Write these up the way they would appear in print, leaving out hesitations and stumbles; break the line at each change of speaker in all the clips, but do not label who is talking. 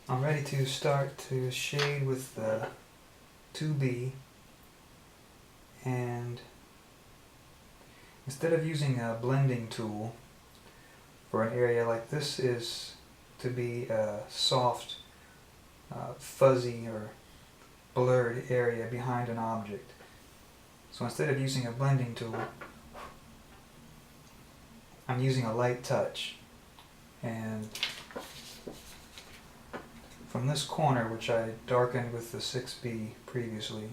I'm ready to start to shade with the 2B, and instead of using a blending tool for an area like this is to be a soft, fuzzy or blurred area behind an object. So instead of using a blending tool, I'm using a light touch, and from this corner, which I darkened with the 6B previously,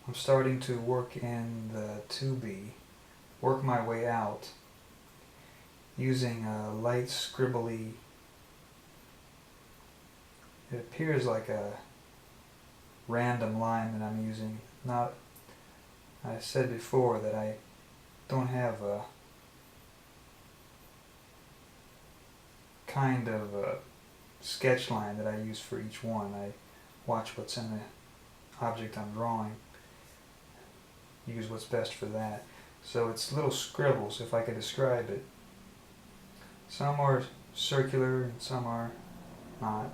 I'm starting to work in the 2B, work my way out using a light scribbly, it appears like a random line that I'm using. Not, I said before that I don't have a kind of a sketch line that I use for each one. I watch what's in the object I'm drawing, use what's best for that. So it's little scribbles, if I could describe it. Some are circular and some are not.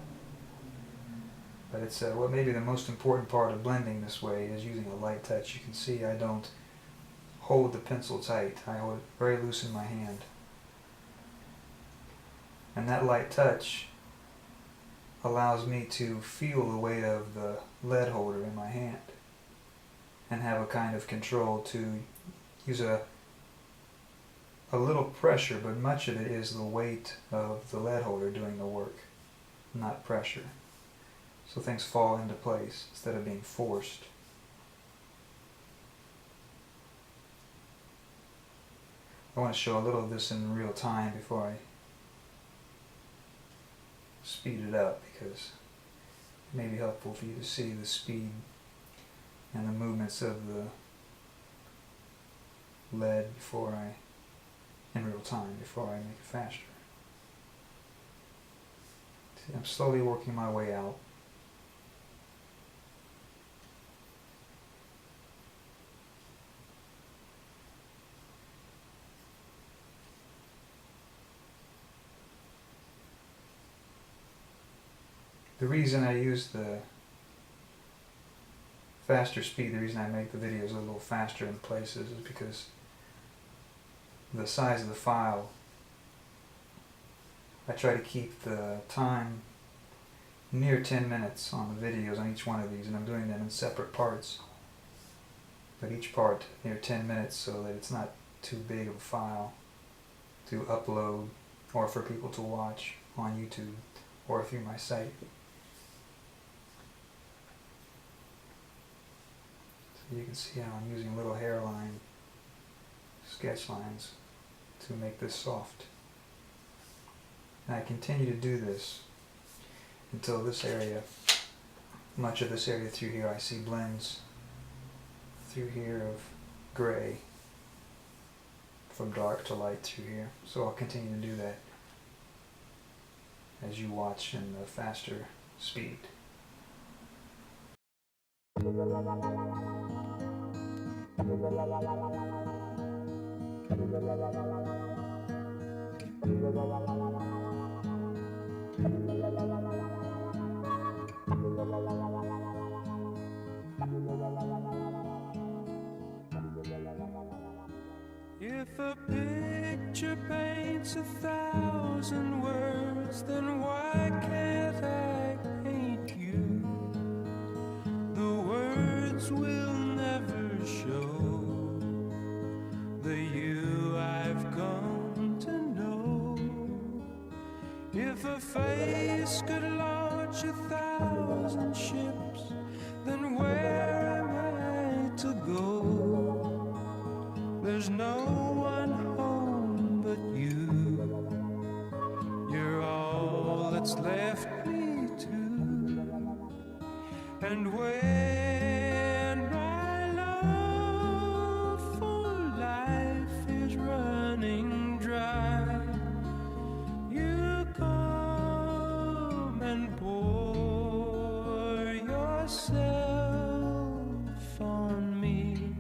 But it's what maybe the most important part of blending this way is using a light touch. You can see I don't hold the pencil tight. I hold it very loose in my hand. And that light touch allows me to feel the weight of the lead holder in my hand and have a kind of control to use a little pressure, but much of it is the weight of the lead holder doing the work, not pressure. So things fall into place instead of being forced. I want to show a little of this in real time before I speed it up, because it may be helpful for you to see the speed and the movements of the lead in real time, before I make it faster. See, I'm slowly working my way out. The reason I use the faster speed, the reason I make the videos a little faster in places, is because the size of the file, I try to keep the time near 10 minutes on the videos on each one of these, and I'm doing them in separate parts, but each part near 10 minutes so that it's not too big of a file to upload or for people to watch on YouTube or through my site. So you can see how I'm using little hairline sketch lines to make this soft. And I continue to do this until this area, much of this area through here, I see blends through here of gray from dark to light through here. So I'll continue to do that as you watch in the faster speed.
If a picture paints 1,000 words, then why can't I paint you? The words will never show the you I've come to know. If a face could launch 1,000 ships, then where am I to go? There's no one home but you. You're all that's left me to. And when my love for life is running dry, you come and pour yourself on me.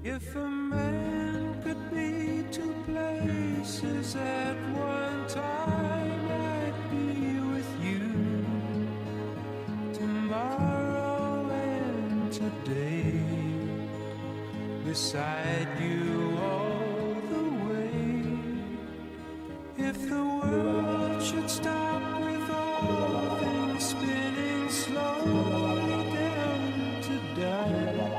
If a man could be two places at one time, I'd be If the world should stop with all things spinning slowly down to die,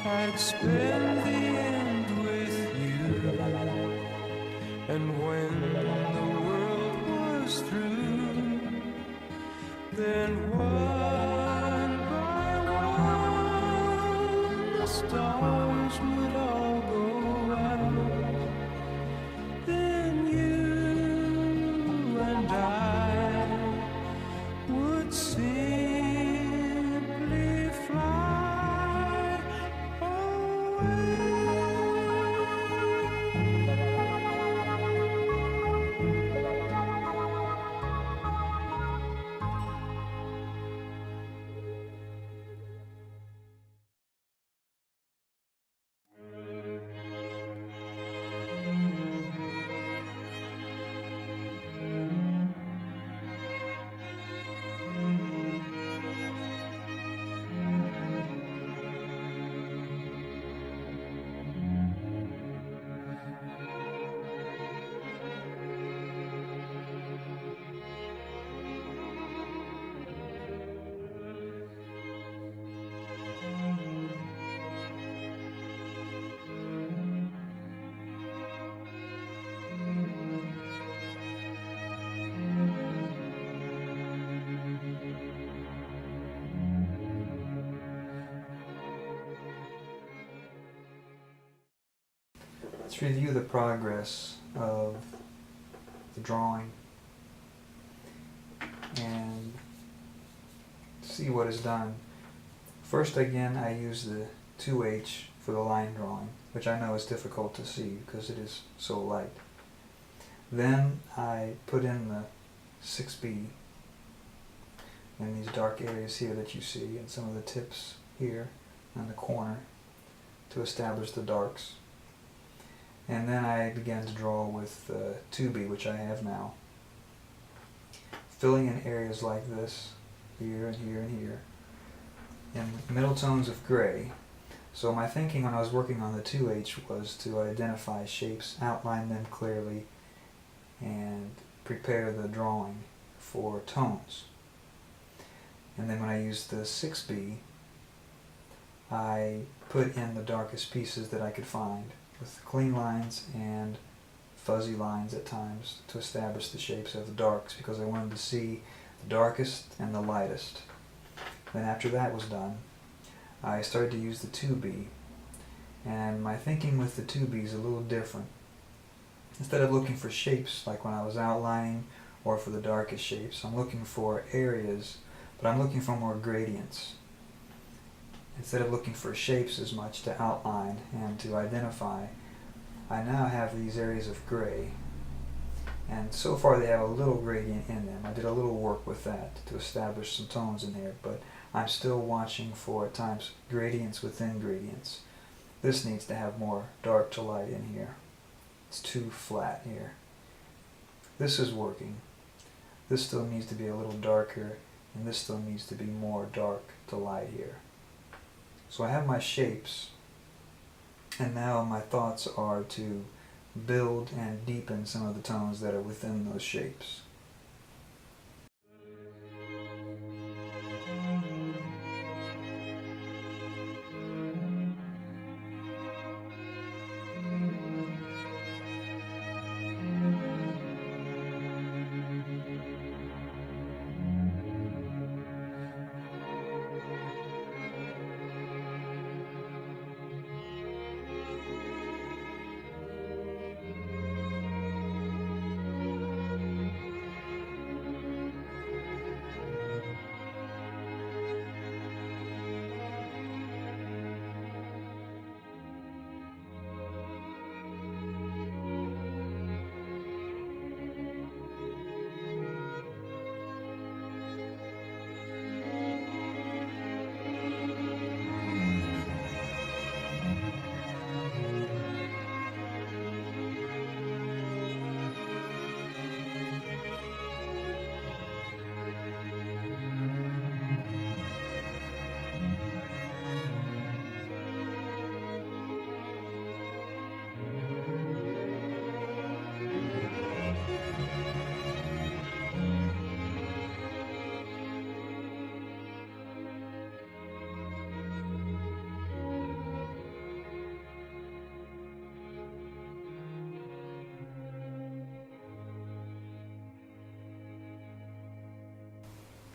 I'd spend the end with you. And when the world was through, then one by one the stars would all go out. Then you and I would simply fly away.
Let's review the progress of the drawing and see what is done. First, again, I use the 2H for the line drawing, which I know is difficult to see because it is so light. Then I put in the 6B in these dark areas here that you see, and some of the tips here in the corner to establish the darks. And then I began to draw with 2B, which I have now, filling in areas like this, here and here and here, in middle tones of gray. So my thinking when I was working on the 2H was to identify shapes, outline them clearly, and prepare the drawing for tones. And then when I used the 6B, I put in the darkest pieces that I could find, with clean lines and fuzzy lines at times to establish the shapes of the darks, because I wanted to see the darkest and the lightest. Then after that was done, I started to use the 2B, and my thinking with the 2B is a little different. Instead of looking for shapes like when I was outlining or for the darkest shapes, I'm looking for areas, but I'm looking for more gradients. Instead of looking for shapes as much to outline and to identify, I now have these areas of gray. And so far they have a little gradient in them. I did a little work with that to establish some tones in here, but I'm still watching for, at times, gradients within gradients. This needs to have more dark to light in here. It's too flat here. This is working. This still needs to be a little darker, and this still needs to be more dark to light here. So I have my shapes, and now my thoughts are to build and deepen some of the tones that are within those shapes.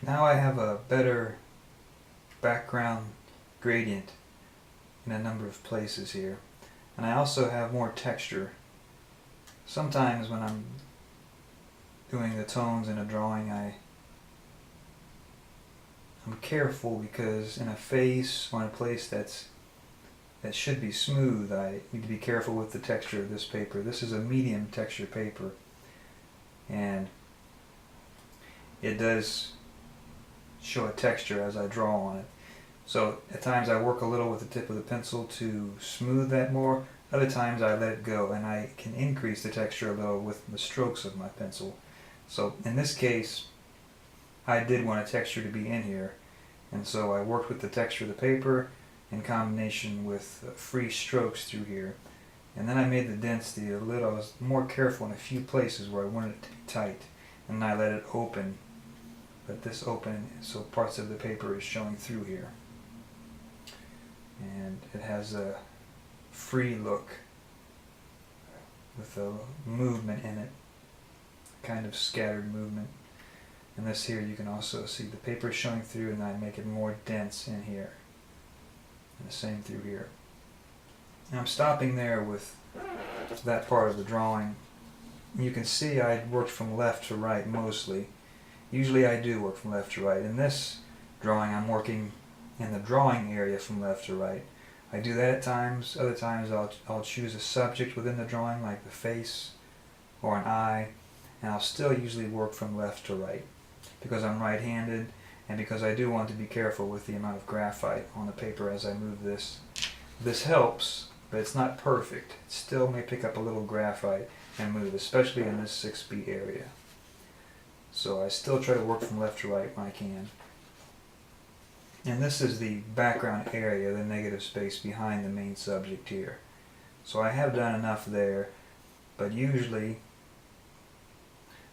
now I have a better background gradient in a number of places here. And I also have more texture. Sometimes when I'm doing the tones in a drawing, I'm careful because in a face or in a place that should be smooth, I need to be careful with the texture of this paper. This is a medium texture paper, and it does show a texture as I draw on it. So at times I work a little with the tip of the pencil to smooth that more. Other times I let it go and I can increase the texture a little with the strokes of my pencil. So in this case, I did want a texture to be in here, and so I worked with the texture of the paper in combination with free strokes through here. And then I made the density a little. I was more careful in a few places where I wanted it to be tight, and I let it open. Let this open so parts of the paper is showing through here. And it has a free look with a movement in it, kind of scattered movement. And this here you can also see the paper showing through, and I make it more dense in here. And the same through here. And I'm stopping there with that part of the drawing. You can see I worked from left to right mostly. Usually I do work from left to right. In this drawing I'm working in the drawing area from left to right. I do that at times. Other times I'll choose a subject within the drawing, like the face or an eye, and I'll still usually work from left to right because I'm right-handed, and because I do want to be careful with the amount of graphite on the paper as I move this. This helps, but it's not perfect. It still may pick up a little graphite and move, especially in this 6B area. So I still try to work from left to right when I can. And this is the background area, the negative space behind the main subject here. So I have done enough there, but usually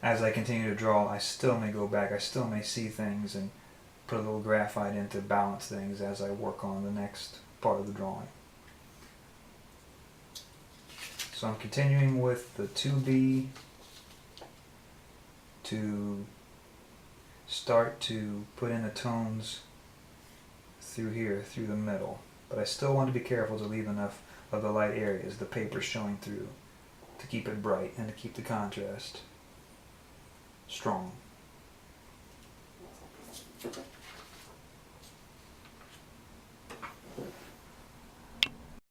as I continue to draw, I still may go back. I still may see things and put a little graphite in to balance things as I work on the next part of the drawing. So I'm continuing with the 2B to start to put in the tones through here, through the middle. But I still want to be careful to leave enough of the light areas, the paper showing through, to keep it bright and to keep the contrast strong.